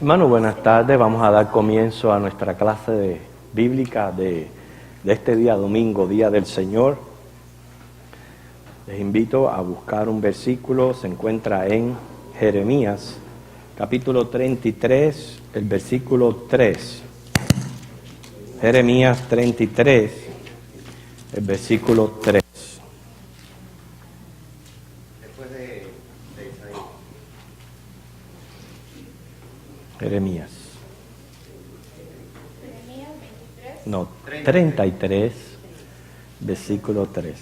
Hermano, buenas tardes. Vamos a dar comienzo a nuestra clase bíblica de este día domingo, Día del Señor. Les invito a buscar un versículo, se encuentra en Jeremías, capítulo 33, el versículo 3. Jeremías 33, el versículo 3. Después de Isaías. Jeremías. Jeremías 23. No, 33, versículo 3.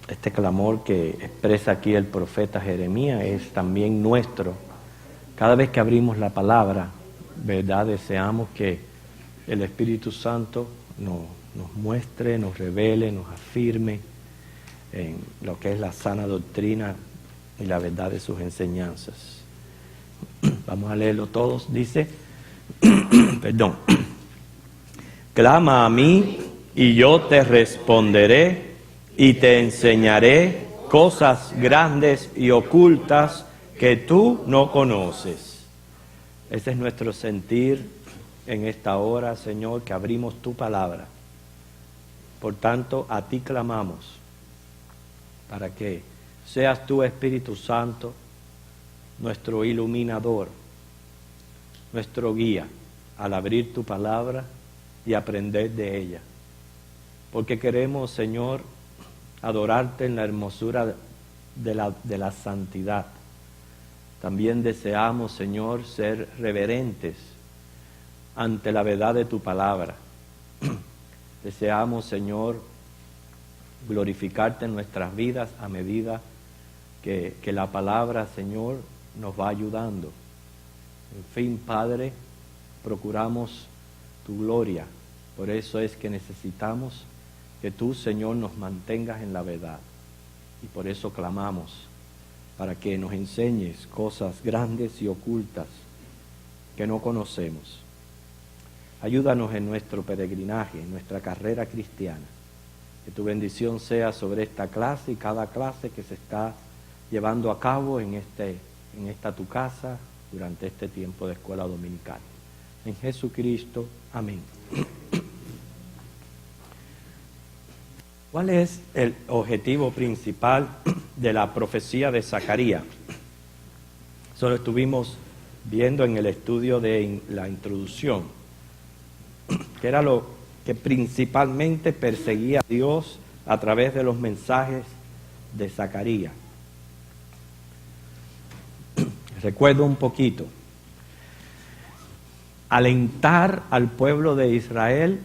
Este clamor que expresa aquí el profeta Jeremías es también nuestro. Cada vez que abrimos la palabra, ¿verdad? Deseamos que el Espíritu Santo nos muestre, nos revele, nos afirme en lo que es la sana doctrina y la verdad de sus enseñanzas. Vamos a leerlo todos. Dice, perdón, clama a mí y yo te responderé y te enseñaré cosas grandes y ocultas que tú no conoces. Ese es nuestro sentir en esta hora, Señor, que abrimos tu palabra. Por tanto, a ti clamamos para que seas tú, Espíritu Santo, nuestro iluminador, nuestro guía al abrir tu palabra y aprender de ella. Porque queremos, Señor, adorarte en la hermosura de la santidad. También deseamos, Señor, ser reverentes ante la verdad de tu palabra. Deseamos, Señor, glorificarte en nuestras vidas a medida que la palabra, Señor, nos va ayudando. En fin, Padre, procuramos tu gloria. Por eso es que necesitamos que tú, Señor, nos mantengas en la verdad. Y por eso clamamos para que nos enseñes cosas grandes y ocultas que no conocemos. Ayúdanos en nuestro peregrinaje, en nuestra carrera cristiana. Que tu bendición sea sobre esta clase y cada clase que se está llevando a cabo en esta tu casa durante este tiempo de escuela dominical. En Jesucristo, amén. ¿Cuál es el objetivo principal de la profecía de Zacarías? Eso lo estuvimos viendo en el estudio de la introducción, que era lo que principalmente perseguía a Dios a través de los mensajes de Zacarías. Recuerdo un poquito. Alentar al pueblo de Israel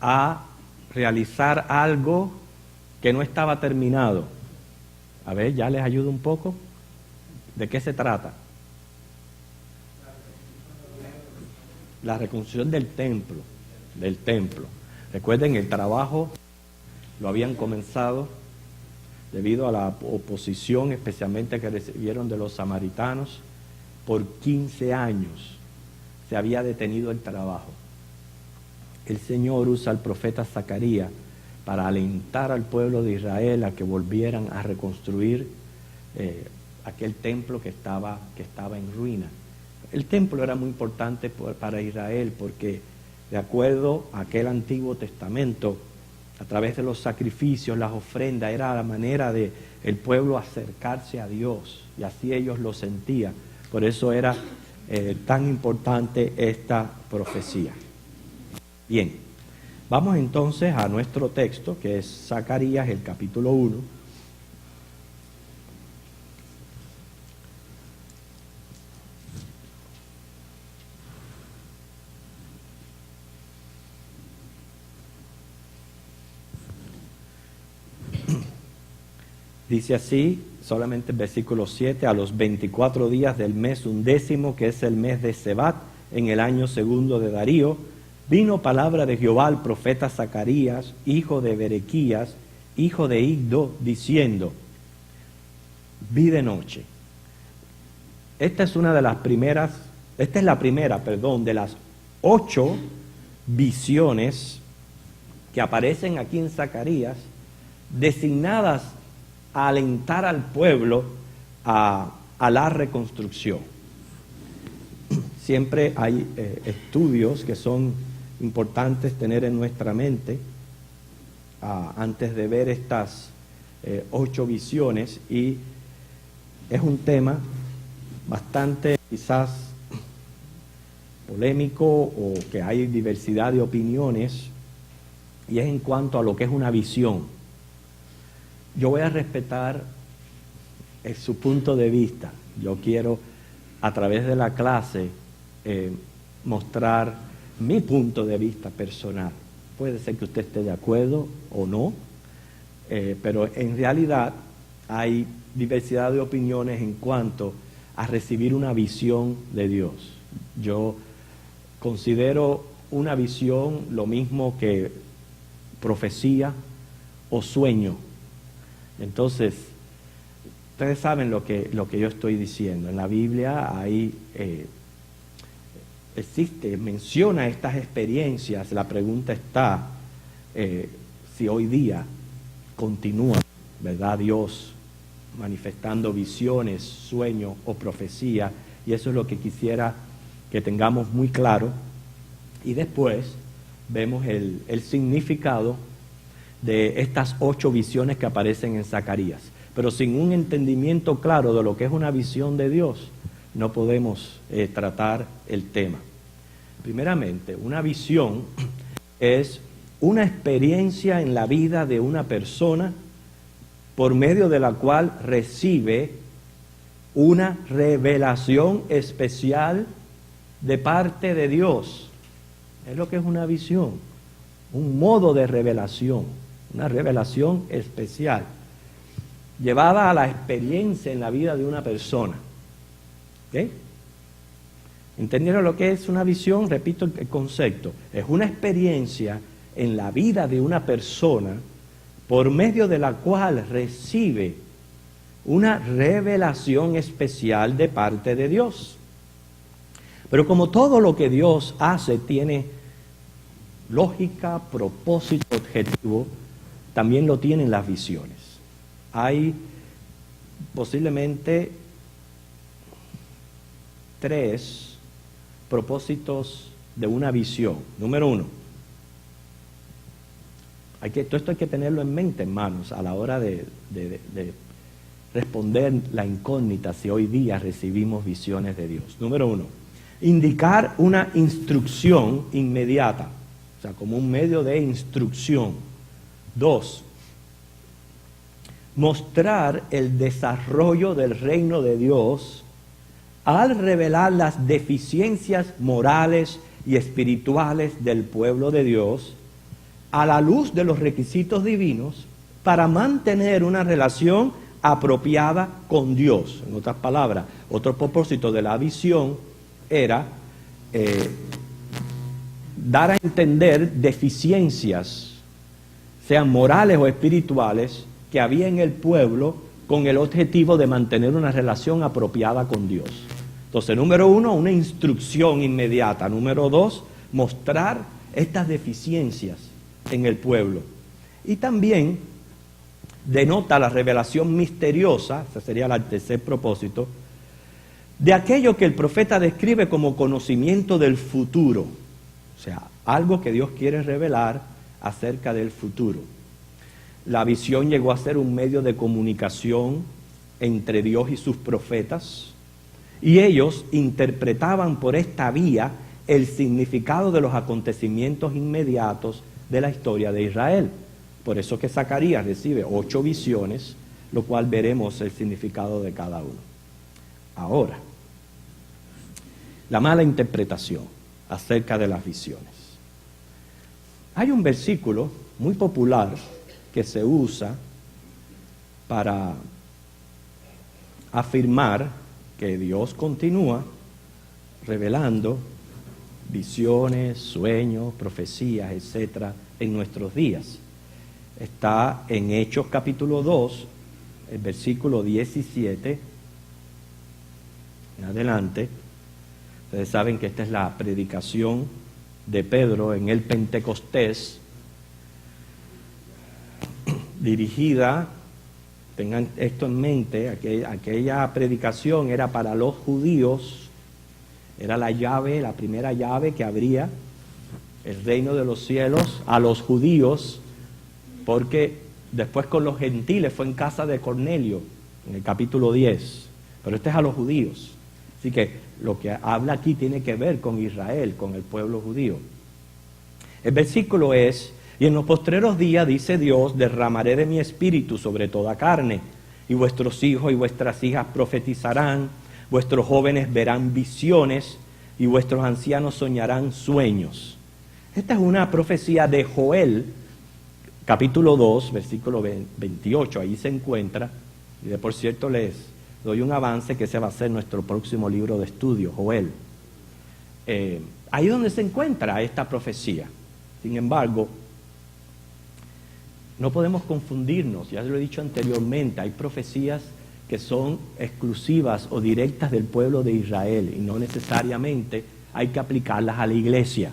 a realizar algo que no estaba terminado. A ver, ya les ayudo un poco. ¿De qué se trata? La reconstrucción del templo. Recuerden, el trabajo lo habían comenzado debido a la oposición, especialmente que recibieron de los samaritanos. Por 15 años se había detenido el trabajo. El Señor usa al profeta Zacarías para alentar al pueblo de Israel a que volvieran a reconstruir aquel templo que estaba en ruina. El templo era muy importante para Israel porque, de acuerdo a aquel Antiguo Testamento, a través de los sacrificios, las ofrendas, era la manera de el pueblo acercarse a Dios, y así ellos lo sentían. Por eso era tan importante esta profecía. Bien, vamos entonces a nuestro texto, que es Zacarías, el capítulo 1. Dice así, solamente el versículo 7, a los 24 días del mes 11, que es el mes de Sebat, en el año 2 de Darío, vino palabra de Jehová al profeta Zacarías, hijo de Berequías, hijo de Iddo, diciendo, vi de noche. Esta es la primera, de las 8 visiones que aparecen aquí en Zacarías, designadas a alentar al pueblo a la reconstrucción. Siempre hay estudios que son importantes tener en nuestra mente antes de ver estas 8 visiones, y es un tema bastante quizás polémico o que hay diversidad de opiniones, y es en cuanto a lo que es una visión. Yo voy a respetar su punto de vista. Yo quiero a través de la clase mostrar mi punto de vista personal. Puede ser que usted esté de acuerdo o no, pero en realidad hay diversidad de opiniones en cuanto a recibir una visión de Dios. Yo considero una visión lo mismo que profecía o sueño. Entonces, ustedes saben lo que yo estoy diciendo. En la Biblia hay menciona estas experiencias. La pregunta está si hoy día continúa, ¿verdad?, Dios manifestando visiones, sueños o profecía, y eso es lo que quisiera que tengamos muy claro. Y después vemos el significado de estas 8 visiones que aparecen en Zacarías. Pero sin un entendimiento claro de lo que es una visión de Dios, no podemos tratar el tema. Primeramente, una visión es una experiencia en la vida de una persona por medio de la cual recibe una revelación especial de parte de Dios. Es lo que es una visión, un modo de revelación, una revelación especial, llevada a la experiencia en la vida de una persona. ¿Ok? ¿Entendieron lo que es una visión? Repito el concepto. Es una experiencia en la vida de una persona por medio de la cual recibe una revelación especial de parte de Dios. Pero como todo lo que Dios hace tiene lógica, propósito, objetivo, también lo tienen las visiones. Hay posiblemente 3 propósitos de una visión. Número 1, todo esto hay que tenerlo en mente, hermanos, a la hora de responder la incógnita si hoy día recibimos visiones de Dios. Número 1, indicar una instrucción inmediata, o sea, como un medio de instrucción. 2, mostrar el desarrollo del reino de Dios al revelar las deficiencias morales y espirituales del pueblo de Dios a la luz de los requisitos divinos para mantener una relación apropiada con Dios. En otras palabras, otro propósito de la visión era dar a entender deficiencias, sean morales o espirituales, que había en el pueblo con el objetivo de mantener una relación apropiada con Dios. Entonces, número 1, una instrucción inmediata. Número 2, mostrar estas deficiencias en el pueblo. Y también denota la revelación misteriosa, ese sería el tercer propósito, de aquello que el profeta describe como conocimiento del futuro. O sea, algo que Dios quiere revelar acerca del futuro. La visión llegó a ser un medio de comunicación entre Dios y sus profetas, y ellos interpretaban por esta vía el significado de los acontecimientos inmediatos de la historia de Israel. Por eso que Zacarías recibe 8 visiones, lo cual veremos el significado de cada uno. Ahora, la mala interpretación acerca de las visiones. Hay un versículo muy popular que se usa para afirmar que Dios continúa revelando visiones, sueños, profecías, etcétera, en nuestros días. Está en Hechos capítulo 2, el versículo 17 en adelante. Ustedes saben que esta es la predicación de Pedro en el Pentecostés, dirigida tengan esto en mente, aquella predicación era para los judíos, era la llave, la primera llave que abría el reino de los cielos a los judíos, porque después con los gentiles fue en casa de Cornelio, en el capítulo 10, pero este es a los judíos. Así que lo que habla aquí tiene que ver con Israel, con el pueblo judío. El versículo es: y en los postreros días, dice Dios, derramaré de mi espíritu sobre toda carne, y vuestros hijos y vuestras hijas profetizarán, vuestros jóvenes verán visiones, y vuestros ancianos soñarán sueños. Esta es una profecía de Joel, capítulo 2, versículo 28, ahí se encuentra, y de por cierto les doy un avance que ese va a ser nuestro próximo libro de estudio, Joel. Ahí donde se encuentra esta profecía. Sin embargo, no podemos confundirnos, ya lo he dicho anteriormente, hay profecías que son exclusivas o directas del pueblo de Israel y no necesariamente hay que aplicarlas a la iglesia.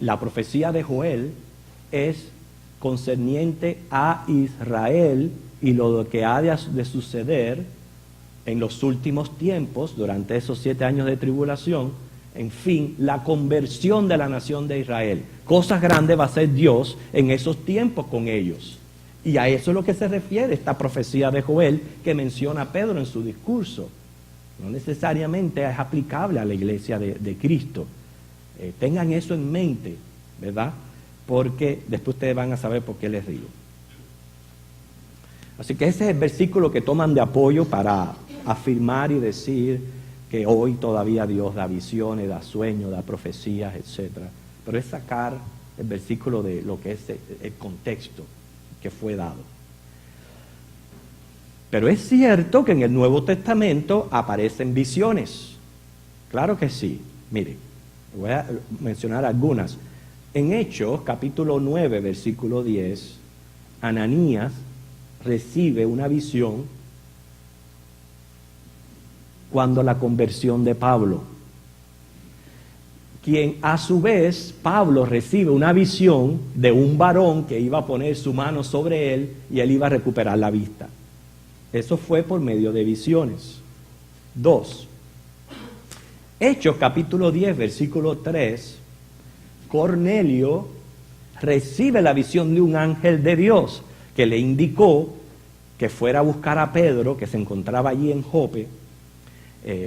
La profecía de Joel es concerniente a Israel y lo que ha de suceder en los últimos tiempos, durante esos 7 años de tribulación, en fin, la conversión de la nación de Israel. Cosas grandes va a hacer Dios en esos tiempos con ellos. Y a eso es lo que se refiere esta profecía de Joel que menciona Pedro en su discurso. No necesariamente es aplicable a la iglesia de Cristo. Tengan eso en mente, ¿verdad? Porque después ustedes van a saber por qué les digo. Así que ese es el versículo que toman de apoyo para afirmar y decir que hoy todavía Dios da visiones, da sueños, da profecías, etc. Pero es sacar el versículo de lo que es el contexto que fue dado. Pero es cierto que en el Nuevo Testamento aparecen visiones. Claro que sí. Mire, voy a mencionar algunas. En Hechos, capítulo 9, versículo 10, Ananías recibe una visión cuando la conversión de Pablo, quien a su vez Pablo recibe una visión de un varón que iba a poner su mano sobre él y él iba a recuperar la vista. Eso fue por medio de visiones. 2. Hechos capítulo 10, versículo 3, Cornelio recibe la visión de un ángel de Dios que le indicó que fuera a buscar a Pedro, que se encontraba allí en Jope,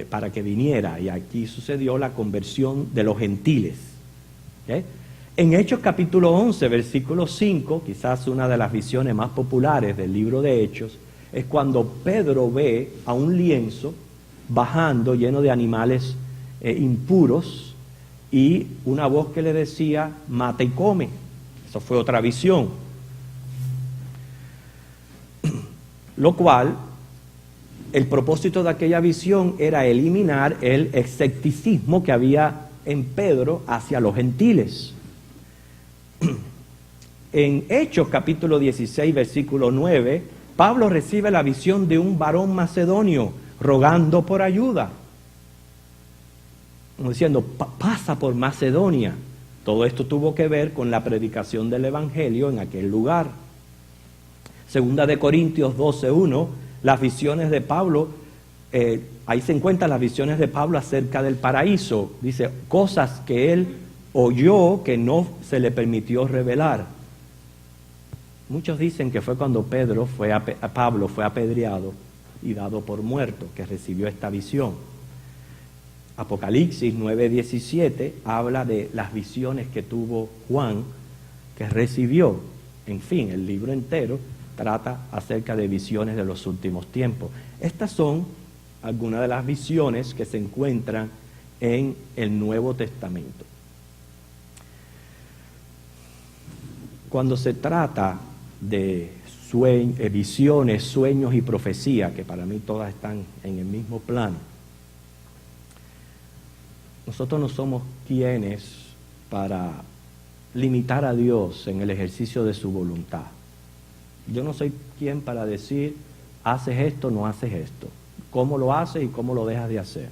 para que viniera, y aquí sucedió la conversión de los gentiles. ¿Okay? En Hechos capítulo 11, versículo 5, quizás una de las visiones más populares del libro de Hechos, es cuando Pedro ve a un lienzo bajando lleno de animales impuros y una voz que le decía, mata y come. Eso fue otra visión. Lo cual, el propósito de aquella visión era eliminar el escepticismo que había en Pedro hacia los gentiles. En Hechos capítulo 16, versículo 9, Pablo recibe la visión de un varón macedonio rogando por ayuda. Como diciendo, pasa por Macedonia. Todo esto tuvo que ver con la predicación del evangelio en aquel lugar. Segunda de Corintios 12:1, las visiones de Pablo, ahí se encuentran las visiones de Pablo acerca del paraíso. Dice, cosas que él oyó que no se le permitió revelar. Muchos dicen que fue cuando Pablo fue apedreado y dado por muerto, que recibió esta visión. Apocalipsis 9:17 habla de las visiones que tuvo Juan, que recibió. En fin, el libro entero trata acerca de visiones de los últimos tiempos. Estas son algunas de las visiones que se encuentran en el Nuevo Testamento. Cuando se trata de visiones, sueños y profecía, que para mí todas están en el mismo plano, nosotros no somos quienes para limitar a Dios en el ejercicio de su voluntad. Yo no soy quien para decir, haces esto, no haces esto, cómo lo haces y cómo lo dejas de hacer.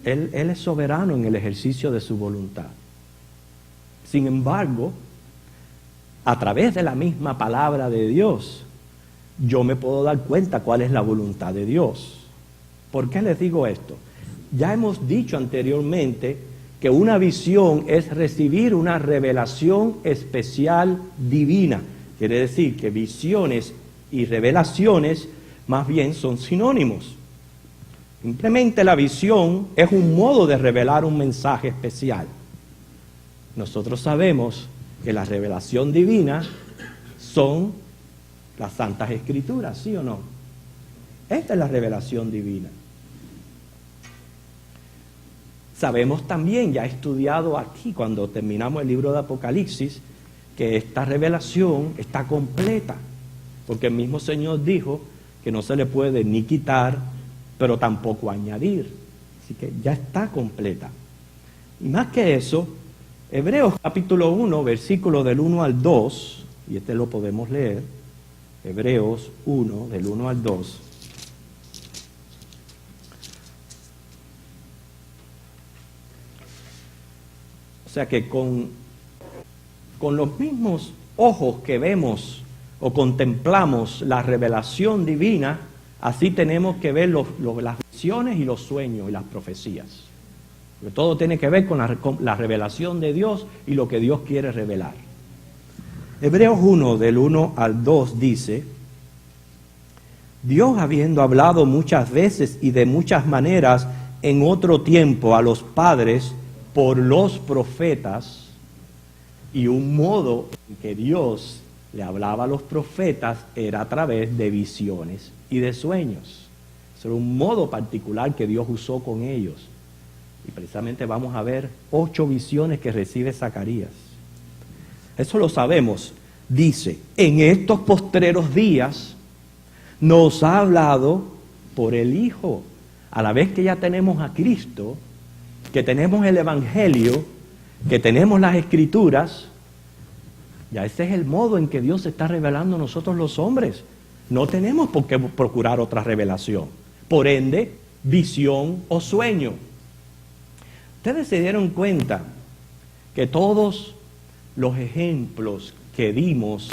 Él es soberano en el ejercicio de su voluntad. Sin embargo, a través de la misma palabra de Dios, yo me puedo dar cuenta cuál es la voluntad de Dios. ¿Por qué les digo esto? Ya hemos dicho anteriormente que una visión es recibir una revelación especial divina. Quiere decir que visiones y revelaciones más bien son sinónimos. Simplemente la visión es un modo de revelar un mensaje especial. Nosotros sabemos que la revelación divina son las Santas Escrituras, ¿sí o no? Esta es la revelación divina. Sabemos también, ya he estudiado aquí cuando terminamos el libro de Apocalipsis, que esta revelación está completa, porque el mismo Señor dijo que no se le puede ni quitar, pero tampoco añadir. Así que ya está completa. Y más que eso, Hebreos capítulo 1, versículo del 1 al 2, y este lo podemos leer, Hebreos 1, del 1 al 2. O sea que con los mismos ojos que vemos o contemplamos la revelación divina, así tenemos que ver las visiones y los sueños y las profecías. Porque todo tiene que ver con la revelación de Dios y lo que Dios quiere revelar. Hebreos 1, del 1 al 2 dice: Dios, habiendo hablado muchas veces y de muchas maneras en otro tiempo a los padres por los profetas, y un modo en que Dios le hablaba a los profetas era a través de visiones y de sueños. Ese era un modo particular que Dios usó con ellos. Y precisamente vamos a ver 8 visiones que recibe Zacarías. Eso lo sabemos. Dice, en estos postreros días nos ha hablado por el Hijo. A la vez que ya tenemos a Cristo, que tenemos el Evangelio, que tenemos las Escrituras, ya ese es el modo en que Dios se está revelando a nosotros los hombres. No tenemos por qué procurar otra revelación. Por ende, visión o sueño. Ustedes se dieron cuenta que todos los ejemplos que dimos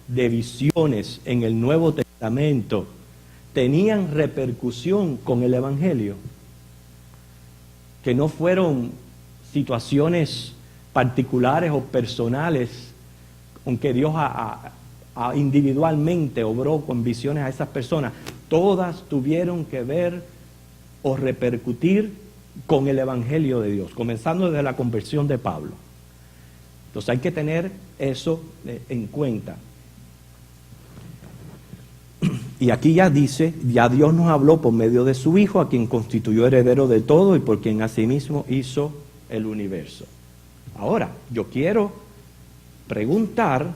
de visiones en el Nuevo Testamento tenían repercusión con el Evangelio. Que no fueron situaciones particulares o personales, aunque Dios individualmente obró con visiones a esas personas, todas tuvieron que ver o repercutir con el Evangelio de Dios, comenzando desde la conversión de Pablo. Entonces hay que tener eso en cuenta. Y aquí ya dice, ya Dios nos habló por medio de su Hijo, a quien constituyó heredero de todo y por quien asimismo hizo el universo. Ahora, yo quiero preguntar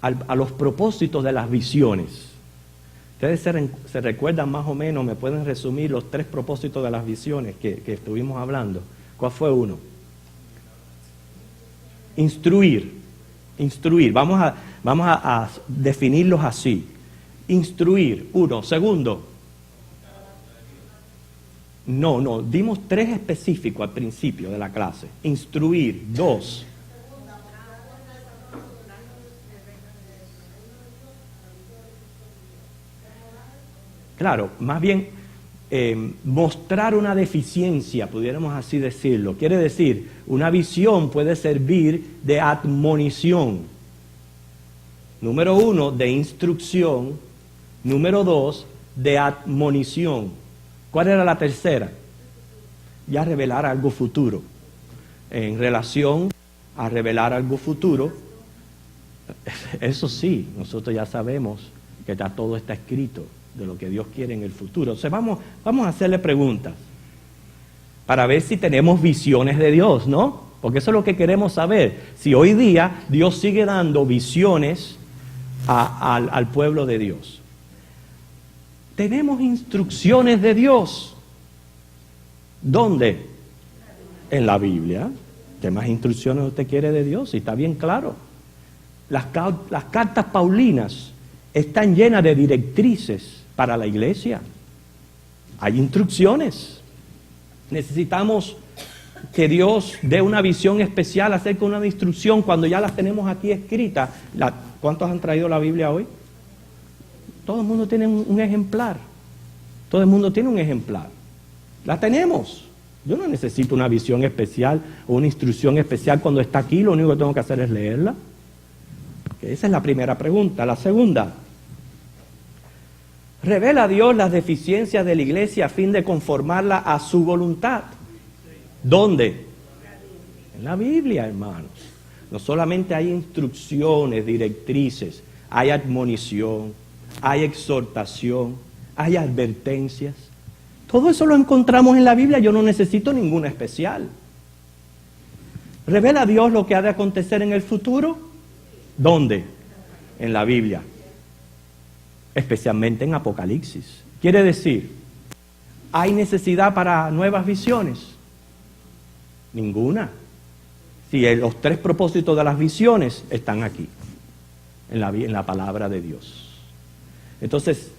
a los propósitos de las visiones. Ustedes se recuerdan más o menos, me pueden resumir los 3 propósitos de las visiones que estuvimos hablando. ¿Cuál fue uno? Instruir. Vamos a definirlos así. Instruir, 1. Segundo, no, dimos 3 específicos al principio de la clase. Instruir, 2. Claro, más bien mostrar una deficiencia, pudiéramos así decirlo. Quiere decir, una visión puede servir de admonición. Número 1, de instrucción. Número 2, de admonición. ¿Cuál era la tercera? Ya revelar algo futuro. En relación a revelar algo futuro, eso sí, nosotros ya sabemos que ya todo está escrito de lo que Dios quiere en el futuro. Entonces vamos a hacerle preguntas para ver si tenemos visiones de Dios, ¿no? Porque eso es lo que queremos saber. Si hoy día Dios sigue dando visiones al pueblo de Dios. Tenemos instrucciones de Dios. ¿Dónde? En la Biblia. ¿Qué más instrucciones usted quiere de Dios? Si está bien claro. Las cartas paulinas están llenas de directrices para la iglesia. Hay instrucciones. Necesitamos que Dios dé una visión especial acerca de una instrucción cuando ya las tenemos aquí escritas. ¿Cuántos han traído la Biblia hoy? Todo el mundo tiene un ejemplar. Todo el mundo tiene un ejemplar. La tenemos. Yo no necesito una visión especial o una instrucción especial cuando está aquí. Lo único que tengo que hacer es leerla. Esa es la primera pregunta. La segunda. ¿Revela Dios las deficiencias de la iglesia a fin de conformarla a su voluntad? ¿Dónde? En la Biblia, hermanos. No solamente hay instrucciones, directrices, hay admonición, hay exhortación, hay advertencias. Todo eso lo encontramos en la Biblia, yo no necesito ninguna especial. ¿Revela Dios lo que ha de acontecer en el futuro? ¿Dónde? En la Biblia. Especialmente en Apocalipsis. Quiere decir, ¿hay necesidad para nuevas visiones? Ninguna. Si los tres propósitos de las visiones están aquí, en la palabra de Dios. Entonces,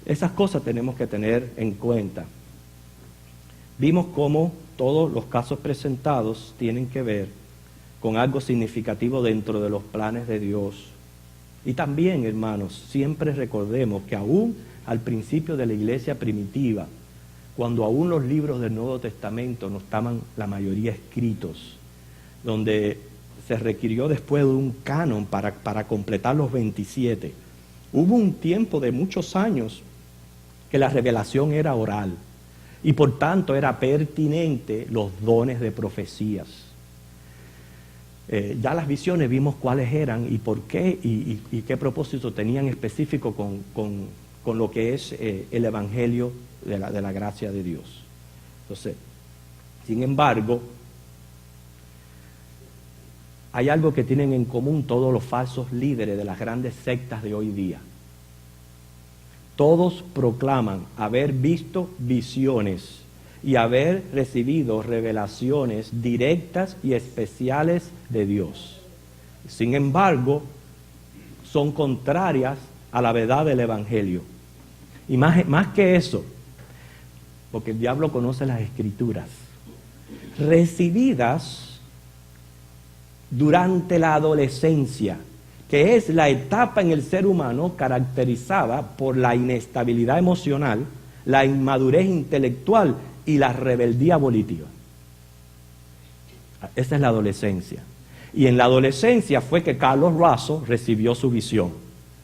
esas cosas tenemos que tener en cuenta. Vimos cómo todos los casos presentados tienen que ver con algo significativo dentro de los planes de Dios. Y también, hermanos, siempre recordemos que aún al principio de la iglesia primitiva, cuando aún los libros del Nuevo Testamento no estaban la mayoría escritos, donde se requirió después de un canon para completar los 27, hubo un tiempo de muchos años que la revelación era oral y por tanto era pertinente los dones de profecías. Ya las visiones vimos cuáles eran y por qué y qué propósito tenían específico con lo que es el Evangelio de la gracia de Dios. Entonces, sin embargo, hay algo que tienen en común todos los falsos líderes de las grandes sectas de hoy día. Todos proclaman haber visto visiones y haber recibido revelaciones directas y especiales de Dios. Sin embargo, son contrarias a la verdad del Evangelio. Y más que eso, porque el diablo conoce las Escrituras, recibidas durante la adolescencia, que es la etapa en el ser humano caracterizada por la inestabilidad emocional, la inmadurez intelectual y la rebeldía volitiva. Esa es la adolescencia. Y en la adolescencia fue que Carlos Russell recibió su visión.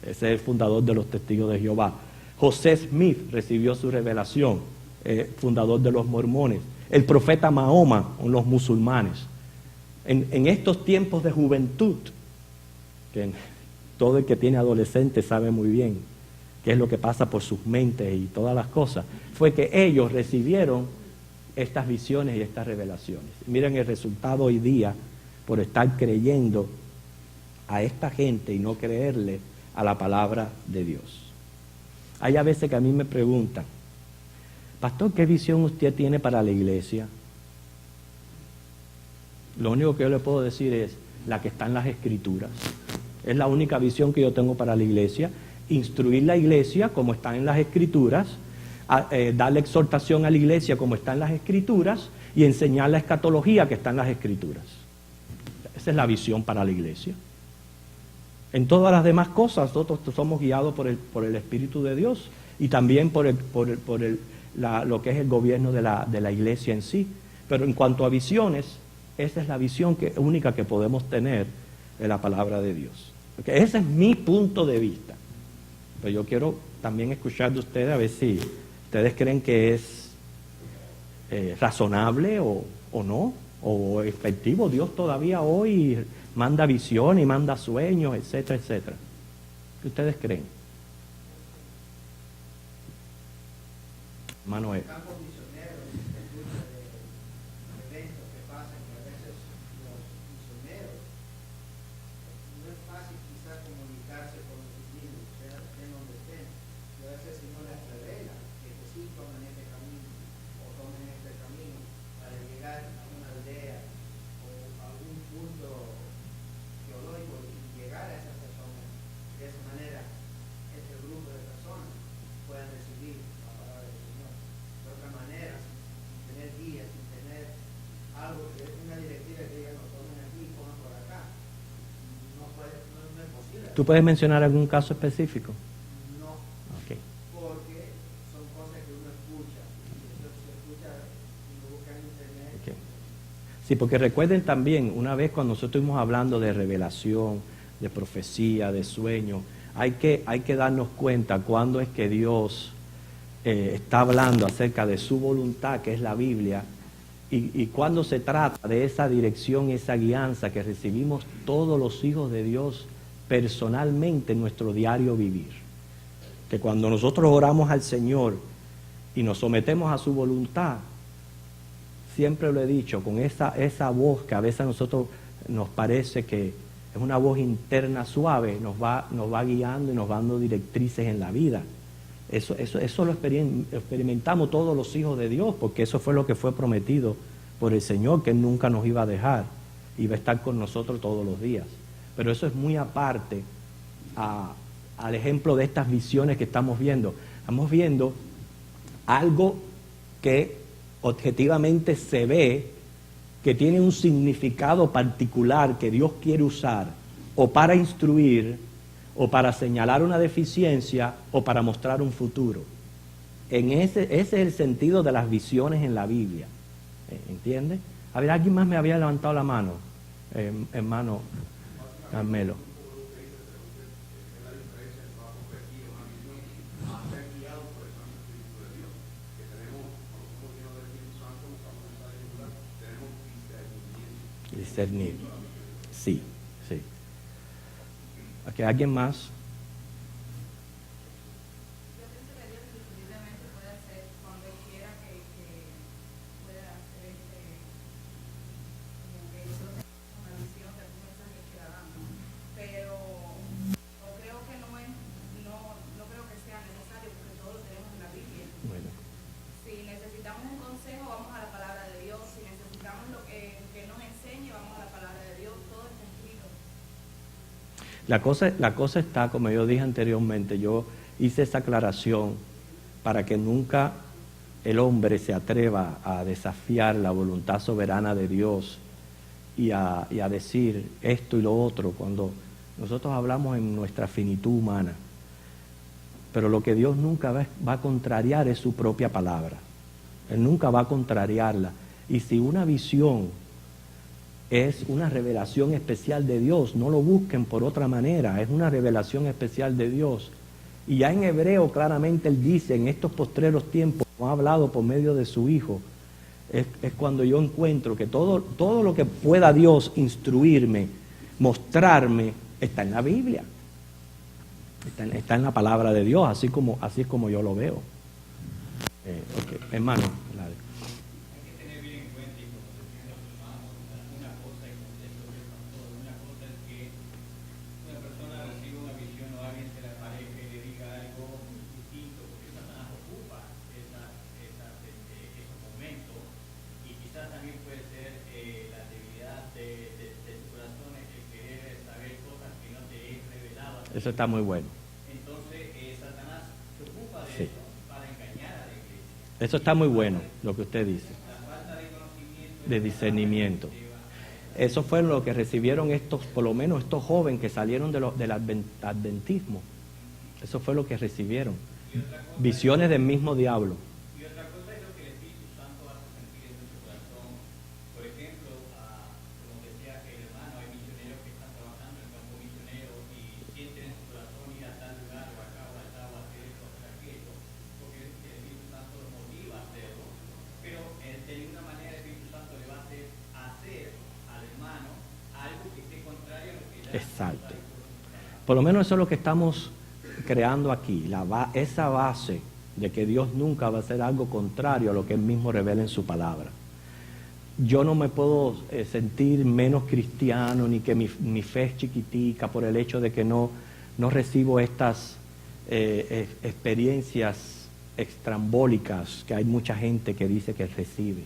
Ese es el fundador de los Testigos de Jehová. José Smith recibió su revelación, fundador de los mormones. El profeta Mahoma, los musulmanes. En estos tiempos de juventud, que todo el que tiene adolescentes sabe muy bien qué es lo que pasa por sus mentes y todas las cosas, fue que ellos recibieron estas visiones y estas revelaciones. Miren el resultado hoy día por estar creyendo a esta gente y no creerle a la palabra de Dios. Hay a veces que a mí me preguntan, pastor, ¿qué visión usted tiene para la iglesia? Lo único que yo le puedo decir es la que está en las Escrituras. Es la única visión que yo tengo para la iglesia. Instruir la iglesia como está en las Escrituras, darle exhortación a la iglesia como está en las Escrituras y enseñar la escatología que está en las Escrituras. Esa es la visión para la iglesia. En todas las demás cosas nosotros somos guiados por el Espíritu de Dios y también por lo que es el gobierno de la iglesia en sí. Pero en cuanto a visiones, esa es la visión única que podemos tener de la palabra de Dios. Porque ese es mi punto de vista. Pero yo quiero también escuchar de ustedes a ver si ustedes creen que es razonable o no, o efectivo. Dios todavía hoy manda visión y manda sueños, etcétera, etcétera. ¿Qué ustedes creen? Manuel. Puedan recibir la palabra del Señor. De otra manera, ¿Tú puedes mencionar algún caso específico? No, Okay. porque son cosas que uno escucha. Eso se escucha y lo busca en internet. Okay. Sí, porque recuerden también, una vez cuando nosotros estuvimos hablando de revelación, de profecía, de sueño, hay que darnos cuenta cuándo es que Dios está hablando acerca de su voluntad, que es la Biblia, y cuando se trata de esa dirección, esa guianza que recibimos todos los hijos de Dios personalmente en nuestro diario vivir. Que cuando nosotros oramos al Señor y nos sometemos a su voluntad, siempre lo he dicho, con esa voz que a veces a nosotros nos parece que es una voz interna suave, nos va guiando y nos va dando directrices en la vida. Eso lo experimentamos todos los hijos de Dios, porque eso fue lo que fue prometido por el Señor, que Él nunca nos iba a dejar, iba a estar con nosotros todos los días. Pero eso es muy aparte al ejemplo de estas visiones que estamos viendo. Estamos viendo algo que objetivamente se ve, que tiene un significado particular que Dios quiere usar, o para instruir, o para señalar una deficiencia, o para mostrar un futuro. Ese es el sentido de las visiones en la Biblia. ¿Entiende? A ver, alguien más me había levantado la mano, hermano Carmelo. Discernir. Sí, sí. ¿Aquí alguien más? Yo pienso que Dios indiscutiblemente puede hacer cuando Él quiera que pueda hacer como que nosotros tengamos una visión de algún mensaje que quiera darnos. Pero no creo que no creo que sea necesario porque todo lo tenemos en la Biblia. Bueno. Si necesitamos un consejo, vamos a la palabra de Dios. Si necesitamos lo que nos enseñe, vamos a la palabra de Dios. Todo está escrito. La cosa está, como yo dije anteriormente, yo hice esa aclaración para que nunca el hombre se atreva a desafiar la voluntad soberana de Dios y a decir esto y lo otro, cuando nosotros hablamos en nuestra finitud humana. Pero lo que Dios nunca va a contrariar es su propia palabra. Él nunca va a contrariarla. Y si una visión es una revelación especial de Dios, no lo busquen por otra manera, es una revelación especial de Dios. Y ya en Hebreo claramente Él dice, en estos postreros tiempos, como ha hablado por medio de su Hijo, es cuando yo encuentro que todo lo que pueda Dios instruirme, mostrarme, está en la Biblia. Está en la palabra de Dios, así es como yo lo veo. Okay. Hermano, Hay que tener bien en cuenta y conocer los hermanos una cosa y contexto del pastor. Una cosa es que una persona recibe una visión o alguien se le aparezca y le diga algo distinto, porque Satanás ocupa esos momentos, y quizás también puede ser la debilidad de tu corazón, el querer saber cosas que no te es revelado. eso está muy bueno. Entonces Satanás se ocupa de Sí. eso para engañar a la iglesia. Eso está muy bueno, lo que usted dice, de discernimiento. Eso fue lo que recibieron por lo menos estos jóvenes que salieron del adventismo. Eso fue lo que recibieron. Visiones del mismo diablo. Y otra cosa es lo que el Espíritu Santo hace sentir en nuestro corazón. Por ejemplo, como decía el hermano, hay misioneros que están trabajando en el campo misionero y sienten en su corazón ir a tal lugar o acá o allá o hacer esto o hacer aquello, porque el Espíritu Santo los motiva a hacerlo. Pero de ninguna manera el Espíritu Santo le va a hacer al hermano algo que esté contrario a lo que ya Exacto. Por lo menos eso es lo que estamos creando aquí, esa base de que Dios nunca va a hacer algo contrario a lo que Él mismo revela en su palabra. Yo no me puedo sentir menos cristiano ni que mi fe es chiquitica por el hecho de que no recibo estas experiencias extrambólicas que hay mucha gente que dice que recibe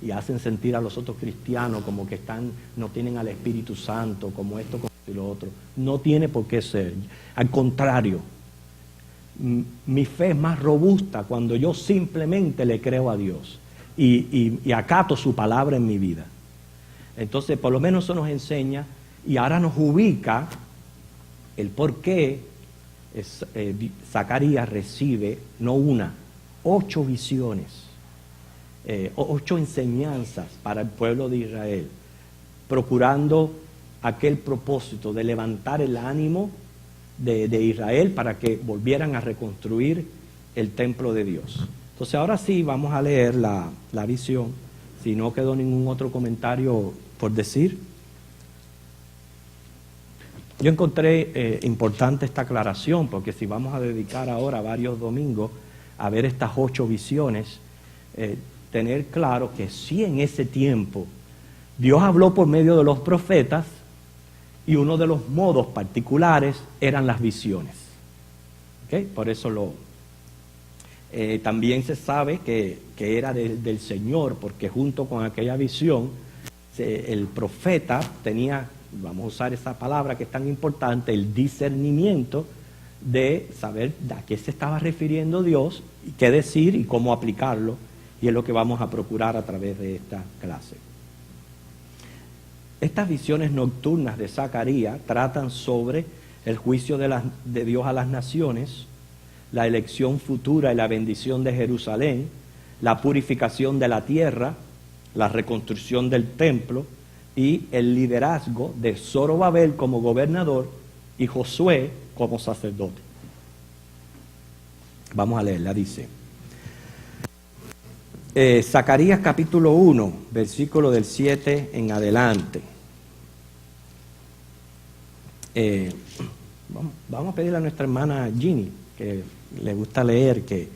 y hacen sentir a los otros cristianos como que no tienen al Espíritu Santo, como esto, como y lo otro. No tiene por qué ser. Al contrario, mi fe es más robusta cuando yo simplemente le creo a Dios y acato su palabra en mi vida. Entonces, por lo menos eso nos enseña y ahora nos ubica el por qué Zacarías recibe no una, 8 visiones, 8 enseñanzas para el pueblo de Israel, procurando aquel propósito de levantar el ánimo de Israel para que volvieran a reconstruir el templo de Dios. Entonces ahora sí vamos a leer la visión, si no quedó ningún otro comentario por decir. Yo encontré importante esta aclaración, porque si vamos a dedicar ahora varios domingos a ver estas 8 visiones, tener claro que sí, en ese tiempo Dios habló por medio de los profetas, y uno de los modos particulares eran las visiones. ¿Okay? Por eso también se sabe que era del Señor, porque junto con aquella visión el profeta tenía, vamos a usar esa palabra que es tan importante, el discernimiento de saber a qué se estaba refiriendo Dios, y qué decir y cómo aplicarlo, y es lo que vamos a procurar a través de esta clase. Estas visiones nocturnas de Zacarías tratan sobre el juicio de Dios a las naciones, la elección futura y la bendición de Jerusalén, la purificación de la tierra, la reconstrucción del templo y el liderazgo de Zorobabel como gobernador y Josué como sacerdote. Vamos a leerla, dice Zacarías capítulo 1, versículo del 7 en adelante. Vamos a pedirle a nuestra hermana Ginny, que le gusta leer, que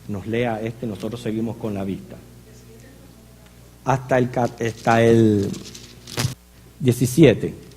nos lea nosotros seguimos con la vista. Hasta el 17.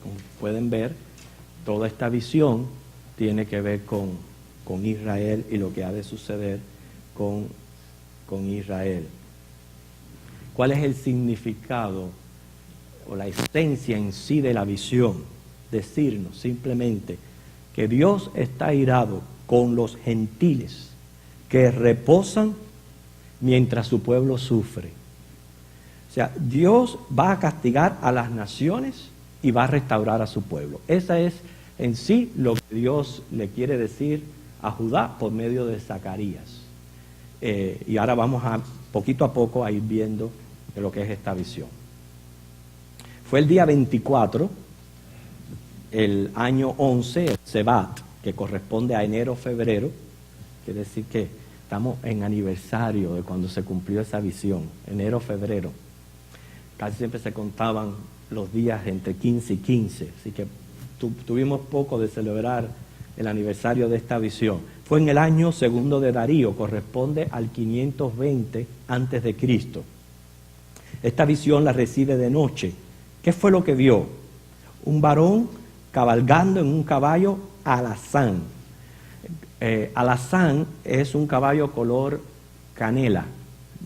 Como pueden ver, toda esta visión tiene que ver con Israel y lo que ha de suceder con Israel. ¿Cuál es el significado o la esencia en sí de la visión? Decirnos simplemente que Dios está airado con los gentiles que reposan mientras su pueblo sufre. O sea, Dios va a castigar a las naciones y va a restaurar a su pueblo. Esa es en sí lo que Dios le quiere decir a Judá por medio de Zacarías. Y ahora vamos a poquito a poco a ir viendo de lo que es esta visión. Fue el día 24, el año 11, el Sebat, que corresponde a enero-febrero. Quiere decir que estamos en aniversario de cuando se cumplió esa visión, enero-febrero. Casi siempre se contaban los días entre 15 y 15, así que tuvimos poco de celebrar el aniversario de esta visión. Fue en el año segundo de Darío, corresponde al 520 antes de Cristo. Esta visión la recibe de noche. ¿Qué fue lo que vio? Un varón cabalgando en un caballo alazán. Alazán es un caballo color canela,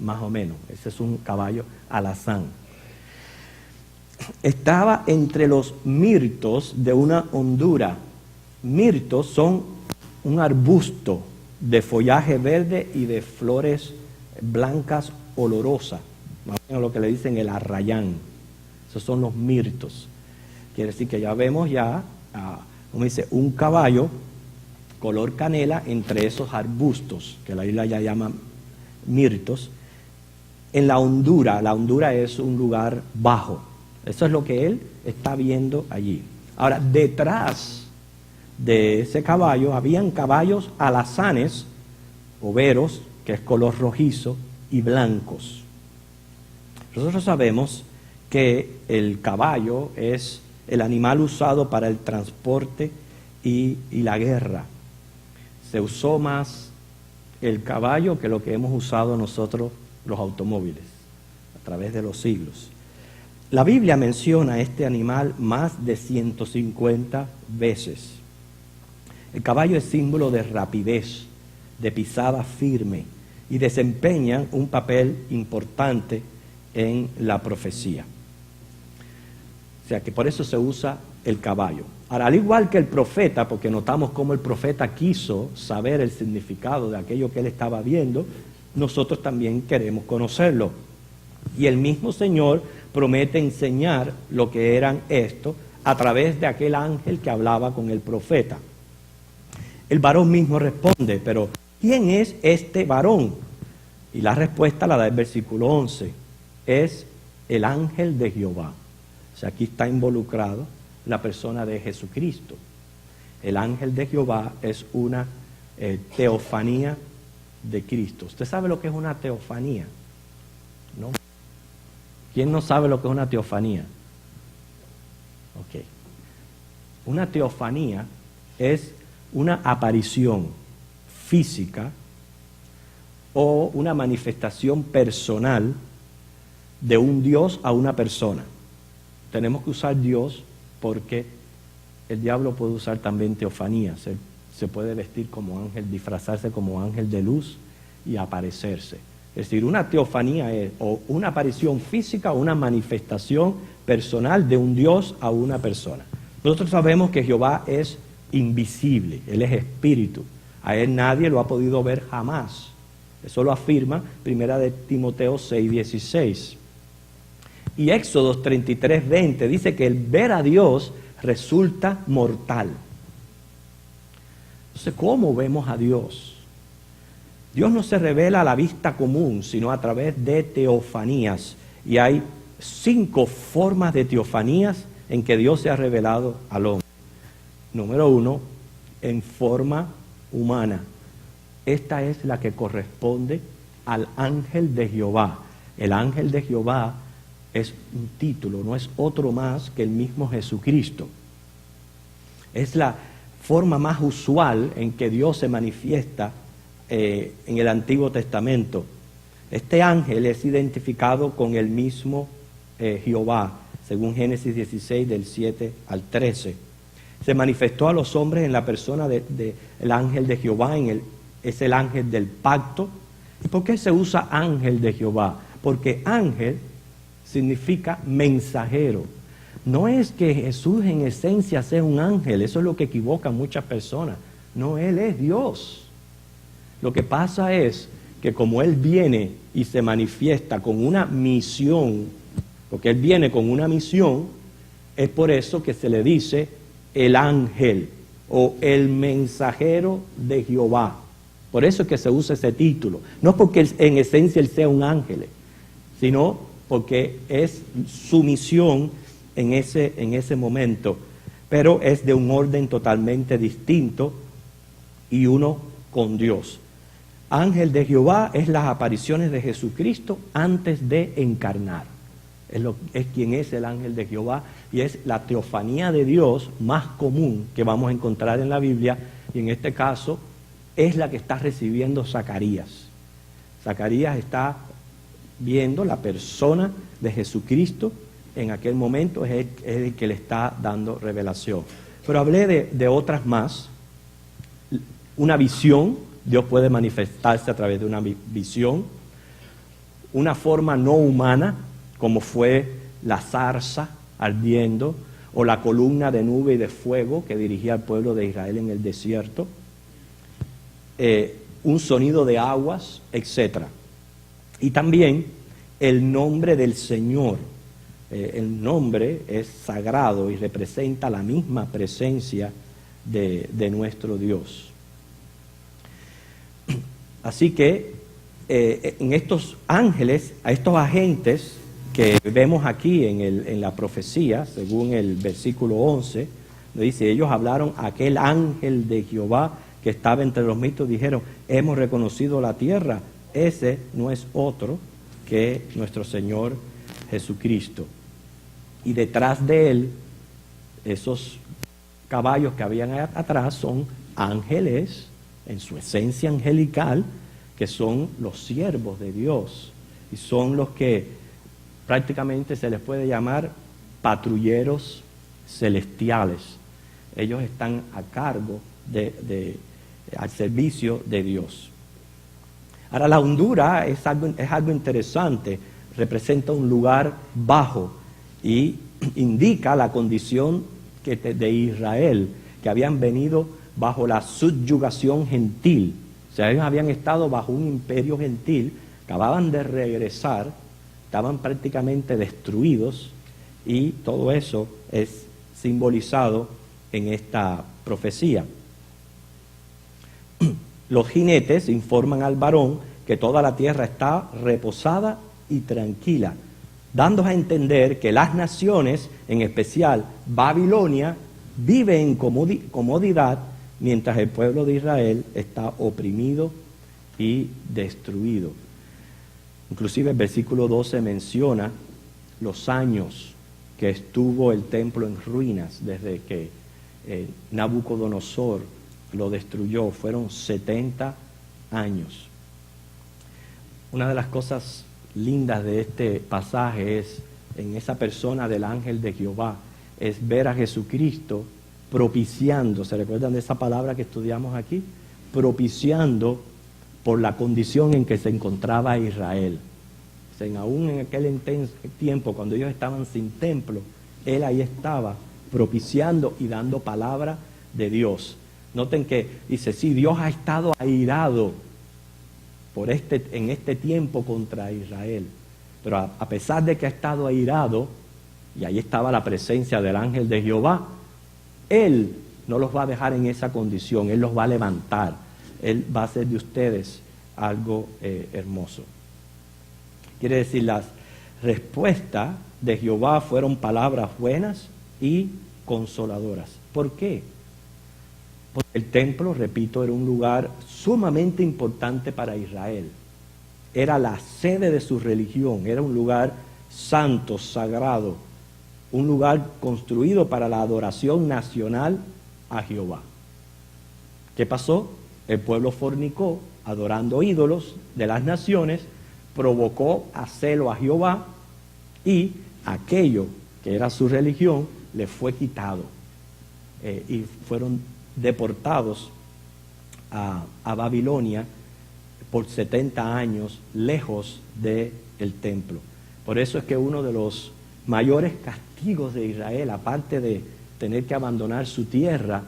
más o menos. Ese es un caballo alazán. Estaba entre los mirtos de una hondura. Mirtos son un arbusto de follaje verde y de flores blancas olorosas. Más o menos lo que le dicen el arrayán. Esos son los mirtos. Quiere decir que ya vemos como dice, un caballo color canela entre esos arbustos, que la Biblia ya llama mirtos, en la hondura. La hondura es un lugar bajo. Eso es lo que él está viendo allí. Ahora, detrás de ese caballo habían caballos alazanes, overos, que es color rojizo, y blancos. Nosotros sabemos que el caballo es el animal usado para el transporte y la guerra. Se usó más el caballo que lo que hemos usado nosotros los automóviles a través de los siglos. La Biblia menciona a este animal más de 150 veces. El caballo es símbolo de rapidez, de pisada firme, y desempeñan un papel importante en la profecía. O sea que por eso se usa el caballo. Ahora, al igual que el profeta, porque notamos cómo el profeta quiso saber el significado de aquello que él estaba viendo, nosotros también queremos conocerlo. Y el mismo Señor promete enseñar lo que eran esto a través de aquel ángel que hablaba con el profeta. El varón mismo responde, pero ¿quién es este varón? Y la respuesta la da el versículo 11. Es el ángel de Jehová. O sea, aquí está involucrado la persona de Jesucristo. El ángel de Jehová es una teofanía de Cristo. ¿Usted sabe lo que es una teofanía? ¿No? ¿Quién no sabe lo que es una teofanía? Ok. Una teofanía es una aparición física o una manifestación personal de un Dios a una persona. Tenemos que usar Dios porque el diablo puede usar también teofanías. Se puede vestir como ángel, disfrazarse como ángel de luz y aparecerse. Es decir, una teofanía es o una aparición física o una manifestación personal de un Dios a una persona. Nosotros sabemos que Jehová es invisible, Él es espíritu. A Él nadie lo ha podido ver jamás. Eso lo afirma 1 de Timoteo 6:16. Y Éxodo 33:20 dice que el ver a Dios resulta mortal. Entonces, ¿cómo vemos a Dios? Dios no se revela a la vista común, sino a través de teofanías. Y hay 5 formas de teofanías en que Dios se ha revelado al hombre. Número 1, en forma humana. Esta es la que corresponde al ángel de Jehová. El ángel de Jehová es un título, no es otro más que el mismo Jesucristo. Es la forma más usual en que Dios se manifiesta en el Antiguo Testamento. Este ángel es identificado con el mismo Jehová, según Génesis 16, del 7 al 13. Se manifestó a los hombres en la persona del ángel de Jehová, es el ángel del pacto. ¿Y por qué se usa ángel de Jehová? Porque ángel significa mensajero. No es que Jesús en esencia sea un ángel, eso es lo que equivoca a muchas personas. No, Él es Dios. Lo que pasa es que como Él viene y se manifiesta con una misión porque Él viene con una misión. Es por eso que se le dice el ángel o el mensajero de Jehová. Por eso es que se usa ese título. No es porque en esencia Él sea un ángel, sino porque es su misión en ese momento. Pero es de un orden totalmente distinto y uno con Dios. Ángel de Jehová es las apariciones de Jesucristo antes de encarnar. Es quien es el ángel de Jehová, y es la teofanía de Dios más común que vamos a encontrar en la Biblia, y en este caso es la que está recibiendo Zacarías. Zacarías está viendo la persona de Jesucristo en aquel momento, es el que le está dando revelación. Pero hablé de otras más. Una visión, Dios puede manifestarse a través de una visión. Una forma no humana, como fue la zarza ardiendo, o la columna de nube y de fuego que dirigía al pueblo de Israel en el desierto. Un sonido de aguas, etc. Y también el nombre del Señor. El nombre es sagrado y representa la misma presencia de nuestro Dios. Así que en estos ángeles, a estos agentes que vemos aquí en la profecía, según el versículo 11, dice, ellos hablaron a aquel ángel de Jehová que estaba entre los mismos, dijeron, hemos reconocido la tierra, ese no es otro que nuestro Señor Jesucristo. Y detrás de él, esos caballos que habían atrás son ángeles, en su esencia angelical, que son los siervos de Dios, y son los que prácticamente se les puede llamar patrulleros celestiales. Ellos están a cargo al servicio de Dios. Ahora, la hondura es algo interesante, representa un lugar bajo y indica la condición de Israel, que habían venido bajo la subyugación gentil. O sea, ellos habían estado bajo un imperio gentil, acababan de regresar, estaban prácticamente destruidos, y todo eso es simbolizado en esta profecía. Los jinetes informan al varón que toda la tierra está reposada y tranquila, dando a entender que las naciones, en especial Babilonia, vive en comodidad, mientras el pueblo de Israel está oprimido y destruido. Inclusive el versículo 12 menciona los años que estuvo el templo en ruinas desde que Nabucodonosor lo destruyó. Fueron 70 años. Una de las cosas lindas de este pasaje es, en esa persona del ángel de Jehová, es ver a Jesucristo propiciando. ¿Se recuerdan de esa palabra que estudiamos aquí? Propiciando por la condición en que se encontraba Israel. O sea, aún en aquel tiempo, cuando ellos estaban sin templo, Él ahí estaba propiciando y dando palabra de Dios. Noten que dice, sí, Dios ha estado airado en este tiempo contra Israel. Pero a pesar de que ha estado airado, y ahí estaba la presencia del ángel de Jehová, Él no los va a dejar en esa condición, Él los va a levantar, Él va a hacer de ustedes algo hermoso. Quiere decir, las respuestas de Jehová fueron palabras buenas y consoladoras. ¿Por qué? Porque el templo, repito, era un lugar sumamente importante para Israel. Era la sede de su religión, era un lugar santo, sagrado, un lugar construido para la adoración nacional a Jehová. ¿Qué pasó? El pueblo fornicó, adorando ídolos de las naciones, provocó a celo a Jehová, y aquello que era su religión le fue quitado, y fueron deportados a Babilonia por 70 años lejos del templo. Por eso es que uno de los mayores castigos de Israel, aparte de tener que abandonar su tierra,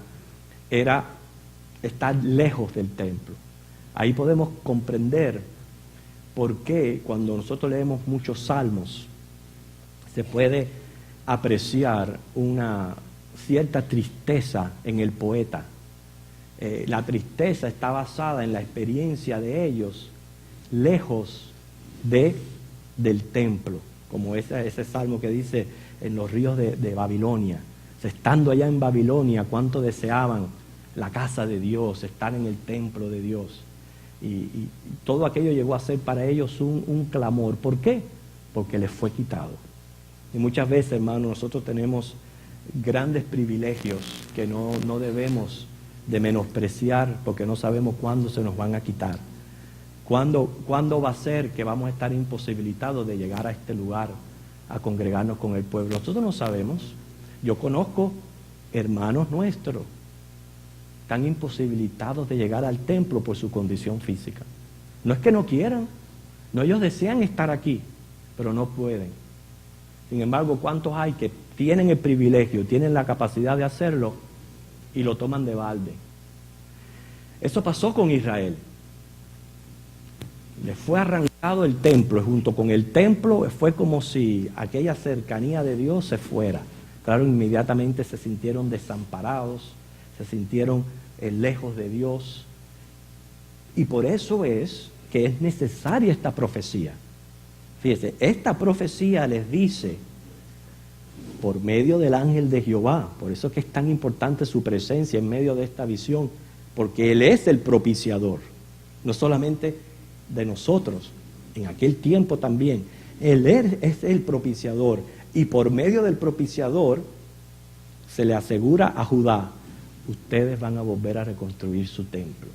era estar lejos del templo. Ahí podemos comprender por qué cuando nosotros leemos muchos salmos se puede apreciar una cierta tristeza en el poeta. La tristeza está basada en la experiencia de ellos lejos del templo, como ese salmo que dice en los ríos de Babilonia. Estando allá en Babilonia, cuánto deseaban la casa de Dios, estar en el templo de Dios. Y todo aquello llegó a ser para ellos un clamor. ¿Por qué? Porque les fue quitado. Y muchas veces, hermanos, nosotros tenemos grandes privilegios que no debemos de menospreciar porque no sabemos cuándo se nos van a quitar. ¿Cuándo va a ser que vamos a estar imposibilitados de llegar a este lugar, a congregarnos con el pueblo? Nosotros no sabemos. Yo conozco hermanos nuestros están imposibilitados de llegar al templo por su condición física. No es que no quieran, no, ellos desean estar aquí, pero no pueden. Sin embargo, ¿cuántos hay que tienen el privilegio, tienen la capacidad de hacerlo y lo toman de balde? Eso pasó con Israel. Les fue arrancado el templo, junto con el templo fue como si aquella cercanía de Dios se fuera. Claro, inmediatamente se sintieron desamparados, se sintieron lejos de Dios. Y por eso es que es necesaria esta profecía. Fíjese, esta profecía les dice, por medio del ángel de Jehová, por eso es que es tan importante su presencia en medio de esta visión, porque Él es el propiciador, no solamente de nosotros, en aquel tiempo también. Él es el propiciador, y por medio del propiciador se le asegura a Judá, ustedes van a volver a reconstruir su templo.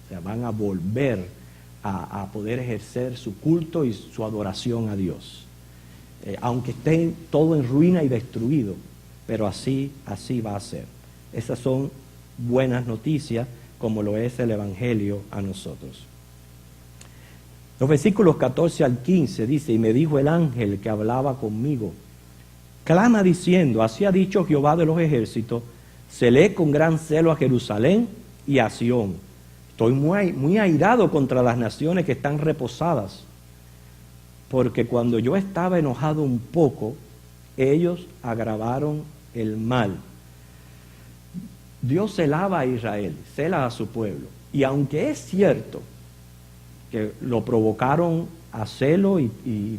O sea, van a volver a poder ejercer su culto y su adoración a Dios. Aunque esté todo en ruina y destruido, pero así va a ser. Esas son buenas noticias, como lo es el Evangelio a nosotros. Los versículos 14 al 15 dice, y me dijo el ángel que hablaba conmigo, clama diciendo, así ha dicho Jehová de los ejércitos, celé con gran celo a Jerusalén y a Sión. Estoy muy airado contra las naciones que están reposadas, porque cuando yo estaba enojado un poco, ellos agravaron el mal. Dios celaba a Israel, cela a su pueblo, y aunque es cierto que lo provocaron a celo y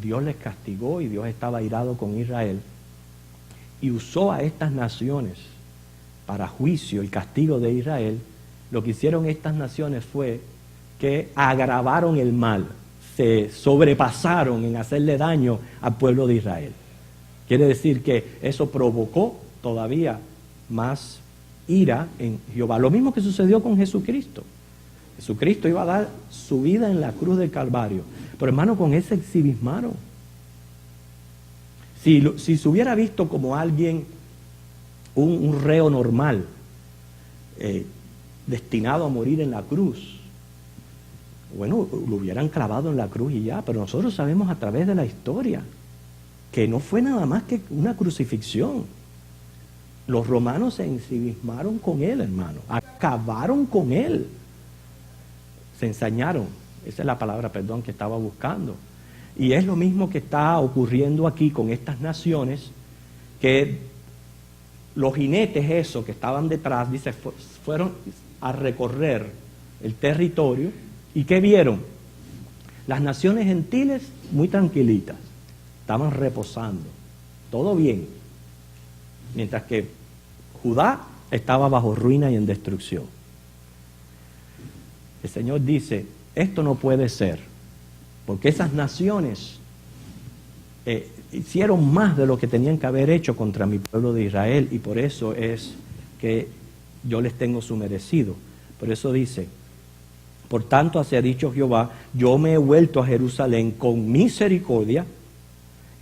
Dios les castigó y Dios estaba airado con Israel, y usó a estas naciones para juicio y castigo de Israel, lo que hicieron estas naciones fue que agravaron el mal, se sobrepasaron en hacerle daño al pueblo de Israel. Quiere decir que eso provocó todavía más ira en Jehová. Lo mismo que sucedió con Jesucristo. Jesucristo iba a dar su vida en la cruz del Calvario, pero hermano, con él se exhibimaron. Si se hubiera visto como alguien, un reo normal, destinado a morir en la cruz, bueno, lo hubieran clavado en la cruz y ya, pero nosotros sabemos a través de la historia que no fue nada más que una crucifixión. Los romanos se ensimismaron con él, hermano, acabaron con él, se ensañaron, esa es la palabra, perdón, que estaba buscando. Y es lo mismo que está ocurriendo aquí con estas naciones, que los jinetes esos que estaban detrás, dice, fueron a recorrer el territorio, ¿y qué vieron? Las naciones gentiles muy tranquilitas, estaban reposando, todo bien, mientras que Judá estaba bajo ruina y en destrucción. El Señor dice, esto no puede ser, porque esas naciones hicieron más de lo que tenían que haber hecho contra mi pueblo de Israel, y por eso es que yo les tengo su merecido. Por eso dice, por tanto así ha dicho Jehová, yo me he vuelto a Jerusalén con misericordia,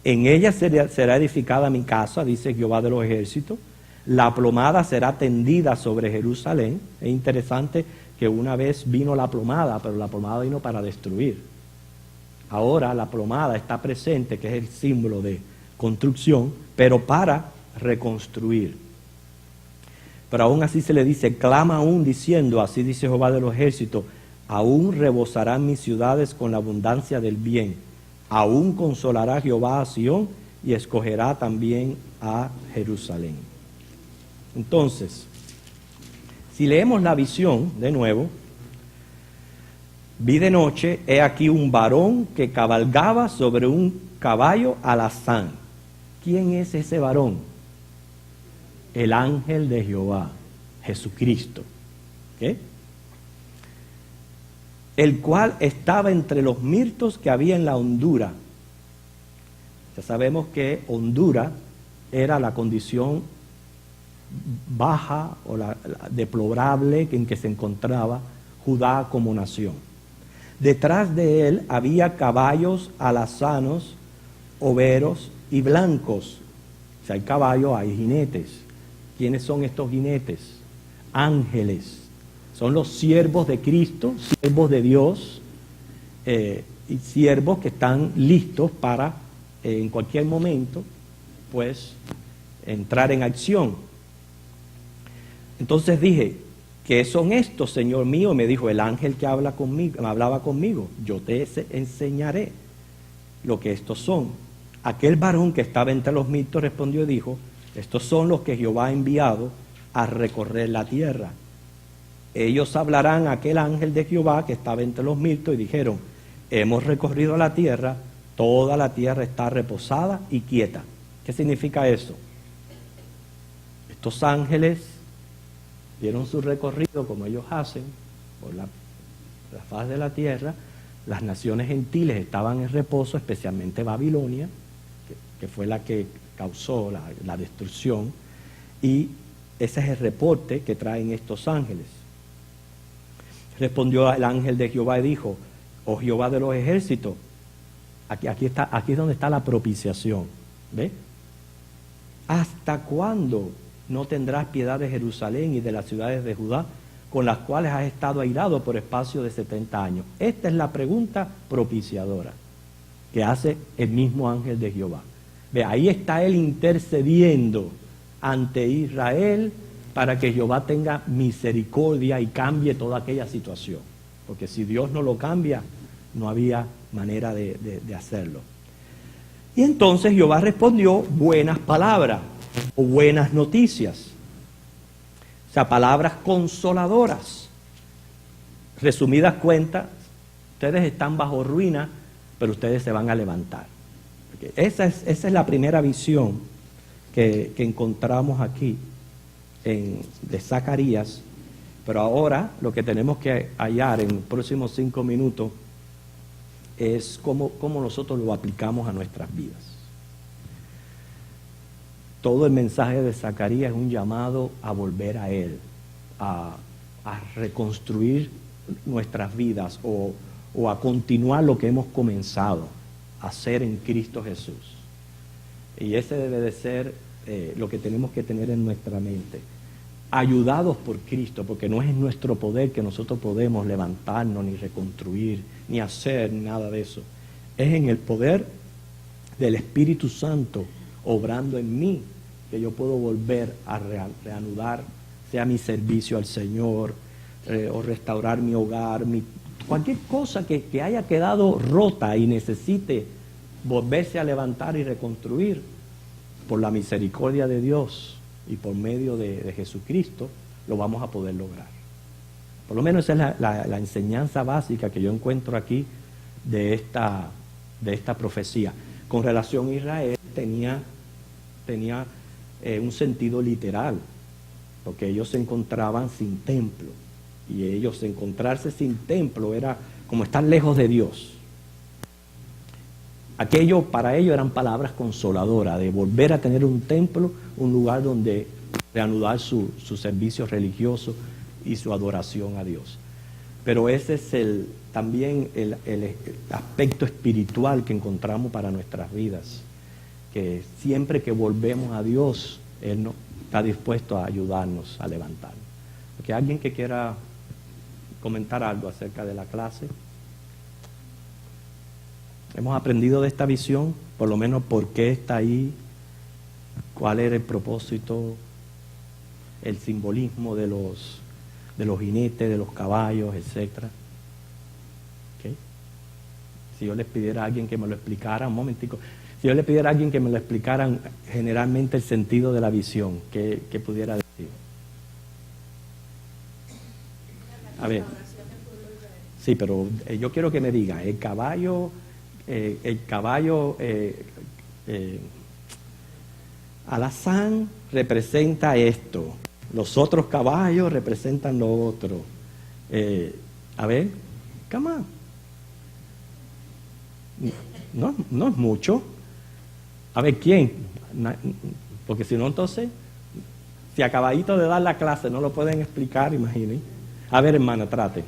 en ella será edificada mi casa, dice Jehová de los ejércitos, la plomada será tendida sobre Jerusalén. Es interesante que una vez vino la plomada, pero la plomada vino para destruir. Ahora la plomada está presente, que es el símbolo de construcción, pero para reconstruir. Pero aún así se le dice, clama aún diciendo, así dice Jehová de los ejércitos, aún rebosarán mis ciudades con la abundancia del bien, aún consolará Jehová a Sión y escogerá también a Jerusalén. Entonces, si leemos la visión de nuevo, vi de noche, he aquí un varón que cabalgaba sobre un caballo alazán. ¿Quién es ese varón? El ángel de Jehová, Jesucristo. ¿Okay? El cual estaba entre los mirtos que había en la hondura. Ya sabemos que hondura era la condición baja o la deplorable en que se encontraba Judá como nación. Detrás de él había caballos alazanos, overos y blancos. Si hay caballos, hay jinetes. ¿Quiénes son estos jinetes? Ángeles. Son los siervos de Cristo, siervos de Dios, y siervos que están listos para, en cualquier momento, pues, entrar en acción. Entonces dije, ¿qué son estos, Señor mío? Me dijo el ángel que hablaba conmigo. Yo te enseñaré lo que estos son. Aquel varón que estaba entre los mirtos respondió y dijo, estos son los que Jehová ha enviado a recorrer la tierra. Ellos hablarán a aquel ángel de Jehová que estaba entre los mirtos y dijeron, hemos recorrido la tierra, toda la tierra está reposada y quieta. ¿Qué significa eso? Estos ángeles dieron su recorrido como ellos hacen por la faz de la tierra. Las naciones gentiles estaban en reposo, especialmente Babilonia, que fue la que causó la destrucción, y ese es el reporte que traen estos ángeles. Respondió el ángel de Jehová y dijo, oh Jehová de los ejércitos, aquí es donde está la propiciación, ¿ve? ¿Hasta cuándo no tendrás piedad de Jerusalén y de las ciudades de Judá, con las cuales has estado airado por espacio de 70 años? Esta es la pregunta propiciadora que hace el mismo ángel de Jehová. Ve, ahí está él intercediendo ante Israel para que Jehová tenga misericordia y cambie toda aquella situación. Porque si Dios no lo cambia, no había manera de hacerlo. Y entonces Jehová respondió buenas palabras o buenas noticias. O sea, palabras consoladoras. Resumidas cuentas, ustedes están bajo ruina, pero ustedes se van a levantar. Porque esa es la primera visión que encontramos aquí de Zacarías. Pero ahora lo que tenemos que hallar en los próximos 5 minutos es cómo nosotros lo aplicamos a nuestras vidas. Todo el mensaje de Zacarías es un llamado a volver a Él, a reconstruir nuestras vidas o a continuar lo que hemos comenzado a hacer en Cristo Jesús. Y ese debe de ser lo que tenemos que tener en nuestra mente. Ayudados por Cristo, porque no es en nuestro poder que nosotros podemos levantarnos, ni reconstruir, ni hacer nada de eso. Es en el poder del Espíritu Santo obrando en mí que yo puedo volver a reanudar, sea mi servicio al Señor, o restaurar mi hogar, cualquier cosa que haya quedado rota y necesite volverse a levantar y reconstruir, por la misericordia de Dios y por medio de Jesucristo, lo vamos a poder lograr. Por lo menos esa es la enseñanza básica que yo encuentro aquí de esta profecía. Con relación a Israel, tenía un sentido literal, porque ellos se encontraban sin templo, y ellos encontrarse sin templo era como estar lejos de Dios. Aquello para ellos eran palabras consoladoras, de volver a tener un templo, un lugar donde reanudar su servicio religioso y su adoración a Dios. Pero ese es también el aspecto espiritual que encontramos para nuestras vidas, que siempre que volvemos a Dios, Él no está dispuesto a ayudarnos a levantarnos. Porque alguien que quiera comentar algo acerca de la clase. Hemos aprendido de esta visión, por lo menos por qué está ahí, cuál era el propósito, el simbolismo de los jinetes, de los caballos, etcétera. ¿Okay? Si yo les pidiera a alguien que me lo explicara un momentico. Si yo le pidiera a alguien que me lo explicaran generalmente el sentido de la visión, ¿qué pudiera decir? A ver. Sí, pero yo quiero que me diga, el caballo alazán representa esto, los otros caballos representan lo otro. A ver, come on. No es mucho. A ver, ¿quién? Porque si no, entonces, si a caballito de dar la clase no lo pueden explicar, imaginen. A ver, hermana, trate.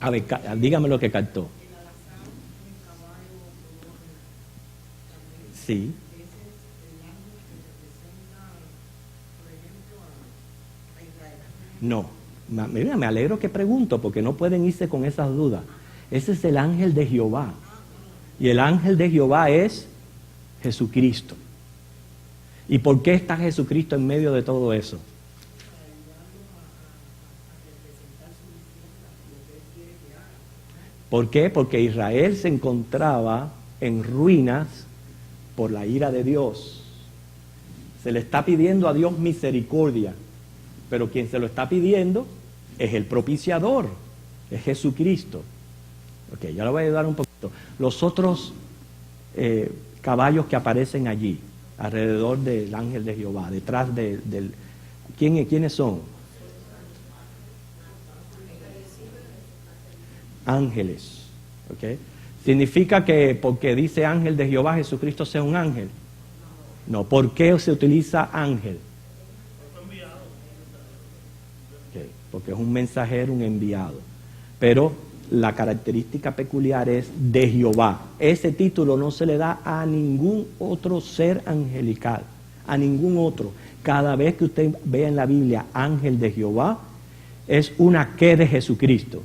A ver, dígame lo que captó. Sí. No. Mira, me alegro que pregunto, porque no pueden irse con esas dudas. Ese es el ángel de Jehová. Y el ángel de Jehová es Jesucristo. ¿Y por qué está Jesucristo en medio de todo eso? ¿Por qué? Porque Israel se encontraba en ruinas por la ira de Dios. Se le está pidiendo a Dios misericordia, pero quien se lo está pidiendo es el propiciador, es Jesucristo. Ok, ya lo voy a ayudar un poquito. Los otros caballos que aparecen allí, alrededor del ángel de Jehová, detrás del... ¿Quiénes son? Ángeles. ¿Ok? ¿Significa que porque dice ángel de Jehová, Jesucristo sea un ángel? No. ¿Por qué se utiliza ángel? Okay, porque es un mensajero, un enviado. Pero la característica peculiar es de Jehová. Ese título no se le da a ningún otro ser angelical, a ningún otro. Cada vez que usted vea en la Biblia ángel de Jehová, es una que de Jesucristo.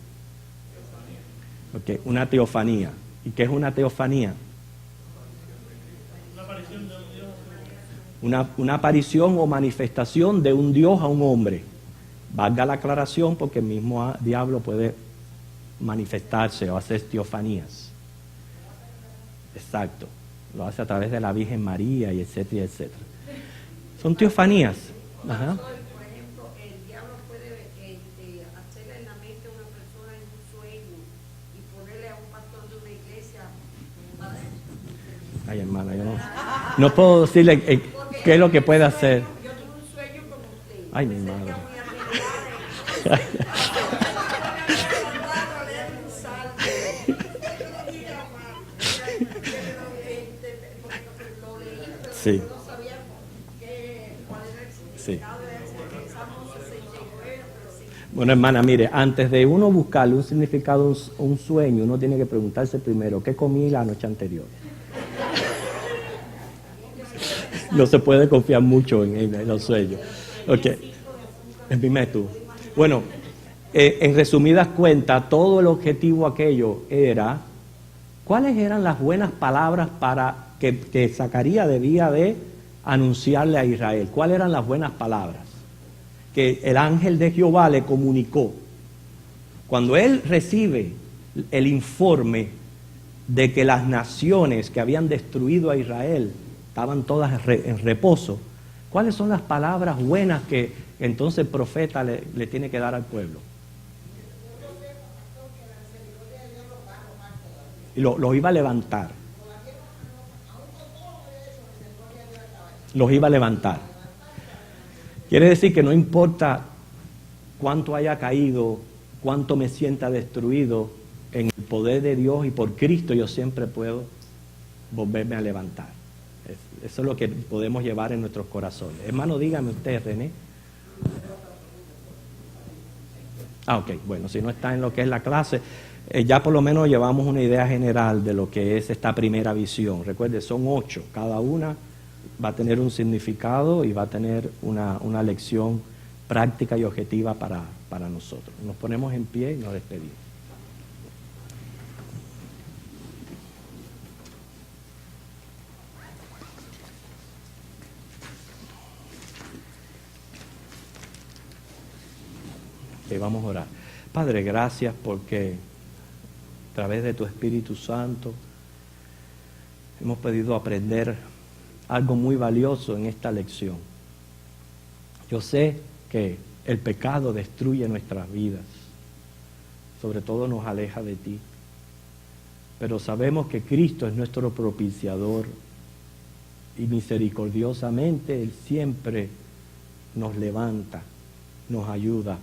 Okay, una teofanía. ¿Y qué es una teofanía? Una aparición o manifestación de un Dios a un hombre. Valga la aclaración, porque el mismo diablo puede manifestarse o hacer teofanías. Exacto. Lo hace a través de la Virgen María y etcétera, etcétera. Son teofanías. Ajá. Por ejemplo, el diablo puede hacerle en la mente a una persona en un sueño y ponerle a un pastor de una iglesia. Ay, hermana, yo no puedo decirle qué es lo que puede hacer. Yo tuve un sueño como usted. Ay, mi madre. Sí. Sí. Bueno, hermana, mire, antes de uno buscarle un significado a un sueño, uno tiene que preguntarse primero, ¿qué comí la noche anterior? No se puede confiar mucho en los sueños. Ok. Dime tú. Bueno, en resumidas cuentas, todo el objetivo aquello era, ¿cuáles eran las buenas palabras para que Zacarías debía de anunciarle a Israel? ¿Cuáles eran las buenas palabras que el ángel de Jehová le comunicó? Cuando él recibe el informe de que las naciones que habían destruido a Israel estaban todas en reposo, ¿cuáles son las palabras buenas que entonces el profeta le tiene que dar al pueblo? Y los iba a levantar. Los iba a levantar. Quiere decir que no importa cuánto haya caído, cuánto me sienta destruido, en el poder de Dios y por Cristo yo siempre puedo volverme a levantar. Eso es lo que podemos llevar en nuestros corazones. Hermano, dígame usted, René. Ok, bueno, si no está en lo que es la clase, ya por lo menos llevamos una idea general de lo que es esta primera visión. Recuerde, son 8, cada una va a tener un significado y va a tener una lección práctica y objetiva para nosotros. Nos ponemos en pie y nos despedimos. Vamos a orar. Padre, gracias porque a través de tu Espíritu Santo hemos podido aprender algo muy valioso en esta lección. Yo sé que el pecado destruye nuestras vidas, sobre todo nos aleja de ti, pero sabemos que Cristo es nuestro propiciador y misericordiosamente Él siempre nos levanta, nos ayuda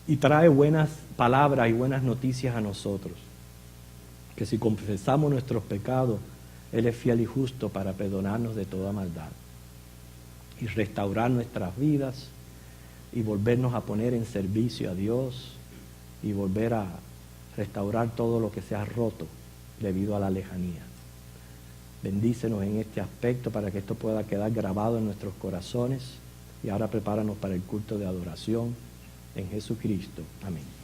y trae buenas palabras y buenas noticias a nosotros, que si confesamos nuestros pecados, Él es fiel y justo para perdonarnos de toda maldad y restaurar nuestras vidas y volvernos a poner en servicio a Dios y volver a restaurar todo lo que se ha roto debido a la lejanía. Bendícenos en este aspecto para que esto pueda quedar grabado en nuestros corazones y ahora prepáranos para el culto de adoración en Jesucristo. Amén.